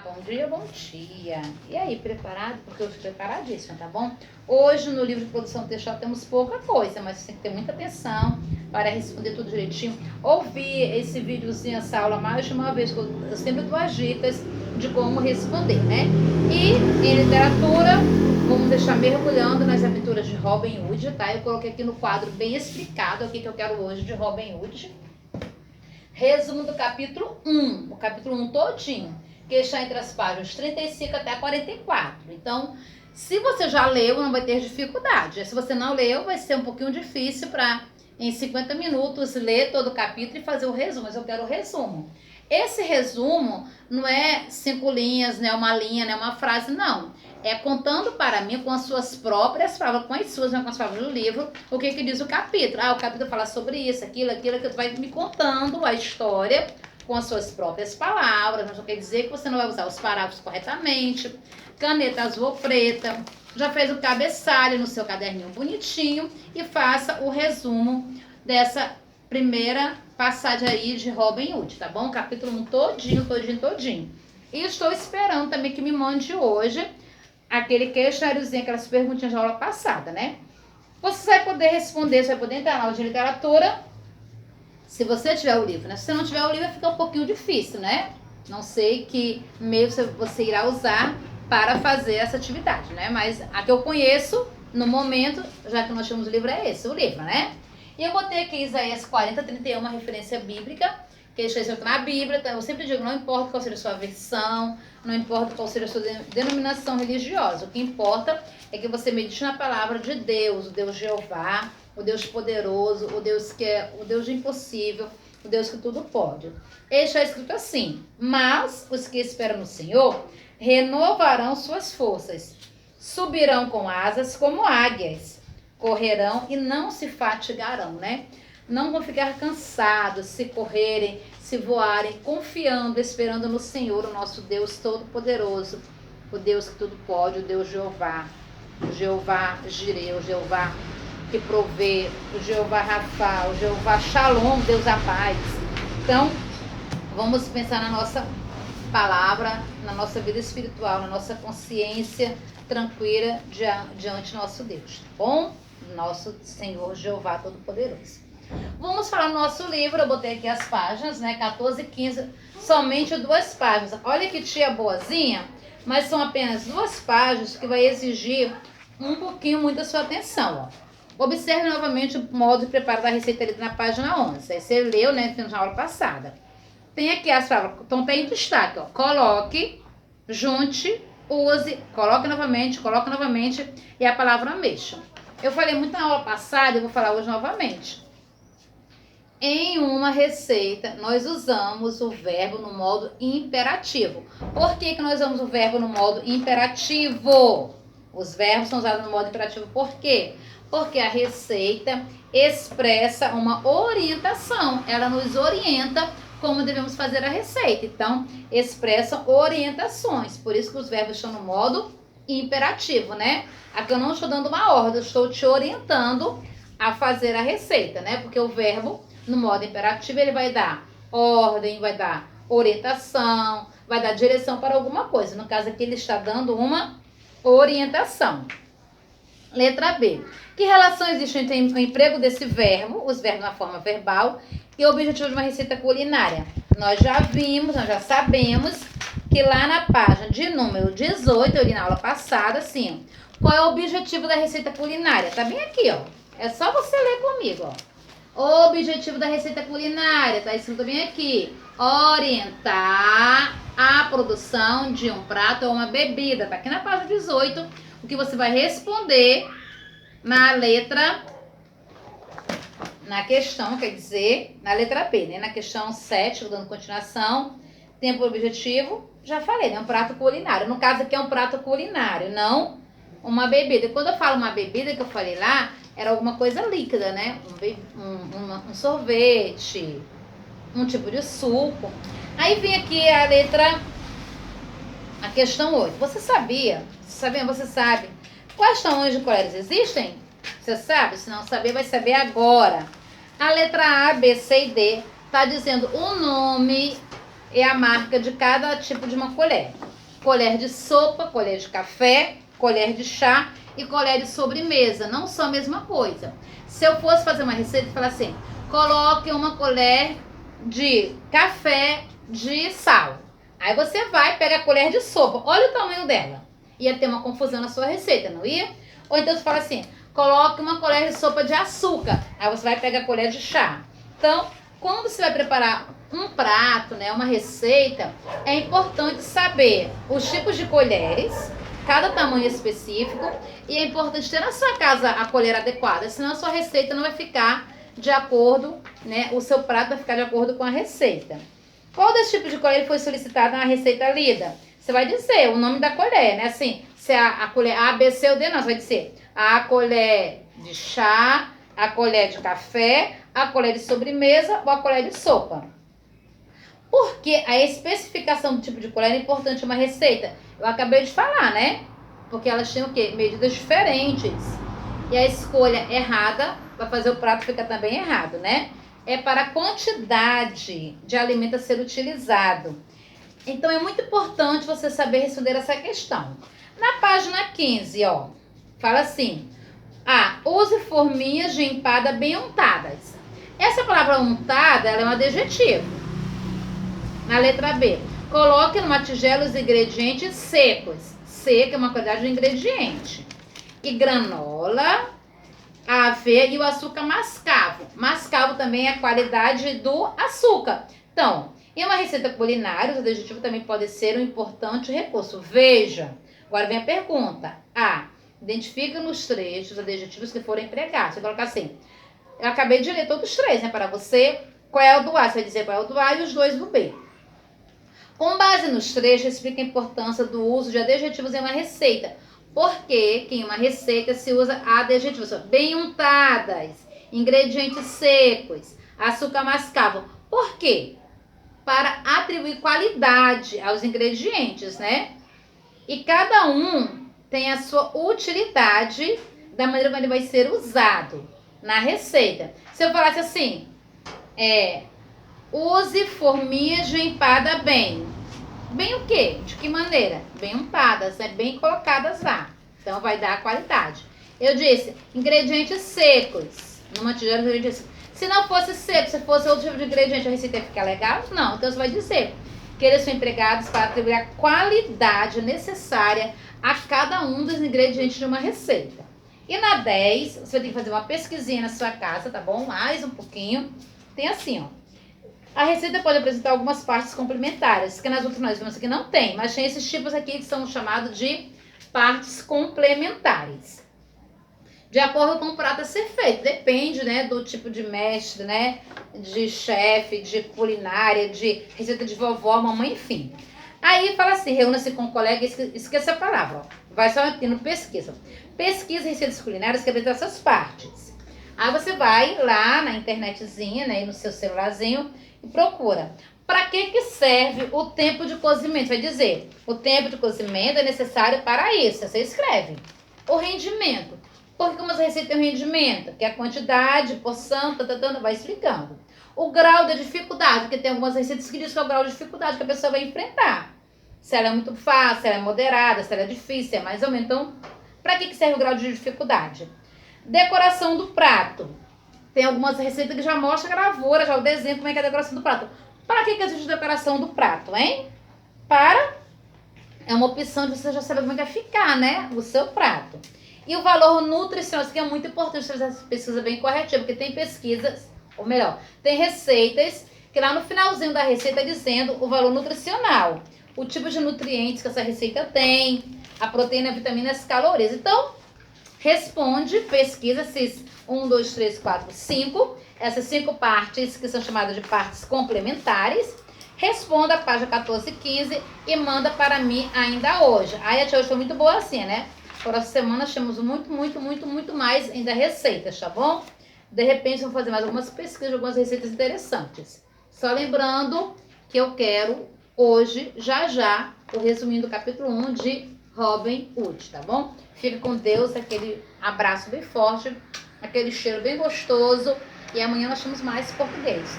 Bom dia, bom dia. E aí, preparado? Porque eu estou preparadíssima, tá bom? Hoje no livro de produção textual temos pouca coisa, mas você tem que ter muita atenção para responder tudo direitinho. Ouvir esse videozinho, essa aula mais de uma vez, que eu sempre dou as dicas de como responder, né? E em literatura, vamos deixar mergulhando nas aventuras de Robin Hood, tá? Eu coloquei aqui no quadro bem explicado o que eu quero hoje de Robin Hood. Resumo do capítulo 1, o capítulo 1 todinho, que está entre as páginas 35 até 44. Então, se você já leu, não vai ter dificuldade. Se você não leu, vai ser um pouquinho difícil para, em 50 minutos, ler todo o capítulo e fazer o resumo. Mas eu quero o resumo. Esse resumo não é 5 linhas, não é uma linha, não é uma frase, não. É contando para mim com as suas próprias palavras, com as suas, não com as palavras do livro, o que diz o capítulo. O capítulo fala sobre isso, aquilo, que vai me contando a história com as suas próprias palavras. Mas não quer dizer que você não vai usar os parágrafos corretamente. Caneta azul ou preta. Já fez o cabeçalho no seu caderninho bonitinho e faça o resumo dessa primeira passagem aí de Robin Hood, tá bom? Capítulo 1 todinho. E estou esperando também que me mande hoje aquele questionáriozinho, aquelas perguntinhas da aula passada, né? Você vai poder responder, você vai poder entrar na aula de literatura se você tiver o livro, né? Se você não tiver o livro, fica um pouquinho difícil, né? Não sei que meio você irá usar para fazer essa atividade, né? Mas a que eu conheço, no momento, já que nós temos o livro, é esse, o livro, né? E eu botei aqui Isaías 40:31, uma referência bíblica, que está escrito na Bíblia. Eu sempre digo, não importa qual seja a sua versão, não importa qual seja a sua denominação religiosa. O que importa é que você medite na palavra de Deus, o Deus Jeová, o Deus poderoso, o Deus que é o Deus do impossível, o Deus que tudo pode. Está escrito assim: mas os que esperam no Senhor renovarão suas forças, subirão com asas como águias, correrão e não se fatigarão, né? Não vão ficar cansados se correrem, se voarem, confiando, esperando no Senhor, o nosso Deus Todo-Poderoso, o Deus que tudo pode, o Deus Jeová, o Jeová Jireh, o Jeová que provê, o Jeová Rafa, o Jeová Shalom, Deus da paz. Então, vamos pensar na nossa palavra, na nossa vida espiritual, na nossa consciência tranquila diante do nosso Deus, tá bom? Nosso Senhor Jeová Todo-Poderoso. Vamos falar no nosso livro, eu botei aqui as páginas, né, 14 e 15, somente 2 páginas. Olha que tia boazinha, mas são apenas 2 páginas que vai exigir um pouquinho muito a sua atenção, ó. Observe novamente o modo de preparo da receita ali na página 11. Aí você leu, né, na aula passada. Tem aqui as palavras, então tem em destaque, ó. Coloque, junte, use, coloque novamente e a palavra mexa. Eu falei muito na aula passada e vou falar hoje novamente. Em uma receita, nós usamos o verbo no modo imperativo. Por que nós usamos o verbo no modo imperativo? Os verbos são usados no modo imperativo por quê? Porque a receita expressa uma orientação. Ela nos orienta como devemos fazer a receita. Então, expressam orientações. Por isso que os verbos estão no modo imperativo, né? Aqui eu não estou dando uma ordem, eu estou te orientando a fazer a receita, né? Porque o verbo no modo imperativo, ele vai dar ordem, vai dar orientação, vai dar direção para alguma coisa. No caso aqui, ele está dando uma orientação. Letra B. Que relação existe entre o emprego desse verbo, os verbos na forma verbal, e o objetivo de uma receita culinária? Nós já vimos, nós já sabemos que lá na página de número 18, eu li na aula passada, assim, qual é o objetivo da receita culinária? Tá bem aqui, ó. É só você ler comigo, ó. O objetivo da receita culinária, tá escrito bem aqui, orientar a produção de um prato ou uma bebida. Tá aqui na página 18, o que você vai responder na questão, quer dizer, na letra P, né? Na questão 7, dando continuação, tempo objetivo, já falei, né? Um prato culinário. No caso aqui é um prato culinário, não uma bebida. E quando eu falo uma bebida, que eu falei lá, era alguma coisa líquida, né? Um sorvete, um tipo de suco. Aí vem aqui a questão 8. Você sabia? Você sabe quais tamanhos de colheres existem? Você sabe? Se não saber, vai saber agora. A letra A, B, C e D está dizendo o nome e a marca de cada tipo de uma colher. colher de sopa, colher de café, colher de chá e colher de sobremesa. Não são a mesma coisa. Se eu fosse fazer uma receita, eu falar assim, coloque uma colher de café de sal. Aí você vai pegar a colher de sopa. Olha o tamanho dela. Ia ter uma confusão na sua receita, não ia? Ou então você fala assim, coloque uma colher de sopa de açúcar. Aí você vai pegar a colher de chá. Então, quando você vai preparar um prato, né, uma receita, é importante saber os tipos de colheres, cada tamanho específico, e é importante ter na sua casa a colher adequada, senão a sua receita não vai ficar de acordo, né, o seu prato vai ficar de acordo com a receita. Qual desse tipo de colher foi solicitada na receita lida? Você vai dizer o nome da colher, né? Assim, se é a colher A, B, C ou D, não. Você vai dizer a colher de chá, a colher de café, a colher de sobremesa ou a colher de sopa. Porque a especificação do tipo de colher é importante em uma receita. Eu acabei de falar, né? Porque elas têm o quê? Medidas diferentes. E a escolha errada vai fazer o prato ficar também errado, né? É para a quantidade de alimento a ser utilizado. Então, é muito importante você saber responder essa questão. Na página 15, ó, fala assim, use forminhas de empada bem untadas. Essa palavra untada, ela é um adjetivo. Na letra B, coloque numa tigela os ingredientes secos. Seca é uma quantidade de ingrediente. E granola, a aveia e o açúcar mascavo. Mascavo também é a qualidade do açúcar. Então, em uma receita culinária, os adjetivos também podem ser um importante recurso. Veja, agora vem a pergunta. Identifica nos trechos os adjetivos que foram empregados. Você coloca assim, eu acabei de ler todos os três, né? Para você, qual é o do A? Você vai dizer qual é o do A e os dois do B. Com base nos trechos, explica a importância do uso de adjetivos em uma receita. Porque em uma receita se usa adjetivos bem untadas, ingredientes secos, açúcar mascavo. Por quê? Para atribuir qualidade aos ingredientes, né? E cada um tem a sua utilidade da maneira como ele vai ser usado na receita. Se eu falasse assim, use forminhas de empada bem. Bem o quê? De que maneira? Bem umpadas, né? Bem colocadas lá. Então vai dar a qualidade. Eu disse, ingredientes secos. Numa tigela de ingredientes secos. Se não fosse seco, se fosse outro tipo de ingrediente, a receita ia ficar legal? Não. Então você vai dizer que eles são empregados para atribuir a qualidade necessária a cada um dos ingredientes de uma receita. E na 10, você vai ter que fazer uma pesquisinha na sua casa, tá bom? Mais um pouquinho. Tem assim, ó. A receita pode apresentar algumas partes complementares, que nas outras nós vimos que não tem, mas tem esses tipos aqui que são chamados de partes complementares. De acordo com o prato a ser feito, depende, né, do tipo de mestre, né, de chefe, de culinária, de receita de vovó, mamãe, enfim. Aí fala assim, reúna-se com um colega, esqueça a palavra, ó. Vai só aqui no pesquisa. Pesquisa receitas culinárias que apresentam essas partes. Aí você vai lá na internetzinha, né, no seu celularzinho e procura. Para que serve o tempo de cozimento? Vai dizer, o tempo de cozimento é necessário para isso. Você escreve. O rendimento. Porque como as receitas têm um rendimento, que é a quantidade, porção, vai explicando. O grau da dificuldade, porque tem algumas receitas que diz que é o grau de dificuldade que a pessoa vai enfrentar. Se ela é muito fácil, se ela é moderada, se ela é difícil, se é mais ou menos. Então, para que serve o grau de dificuldade? Decoração do prato. Tem algumas receitas que já mostram a gravura, já o desenho, como é que é a decoração do prato. Para que existe decoração do prato, hein? É uma opção de você já saber como é que vai ficar, né? O seu prato. E o valor nutricional, isso aqui é muito importante fazer essa pesquisa bem corretiva, porque tem pesquisas, ou melhor, tem receitas que lá no finalzinho da receita dizendo o valor nutricional, o tipo de nutrientes que essa receita tem, a proteína, a vitamina, as calorias. Então, responde, pesquisa esses 1, 2, 3, 4, 5, essas 5 partes que são chamadas de partes complementares. Responda a página 14 e 15 e manda para mim ainda hoje. Aí a tia hoje foi muito boa assim, né? Próxima semana nós temos muito mais ainda receitas, tá bom? De repente vamos fazer mais algumas pesquisas, algumas receitas interessantes. Só lembrando que eu quero hoje, já, o resuminho do capítulo 1 de Robin Hood, tá bom? Fique com Deus, aquele abraço bem forte, aquele cheiro bem gostoso. E amanhã nós temos mais português.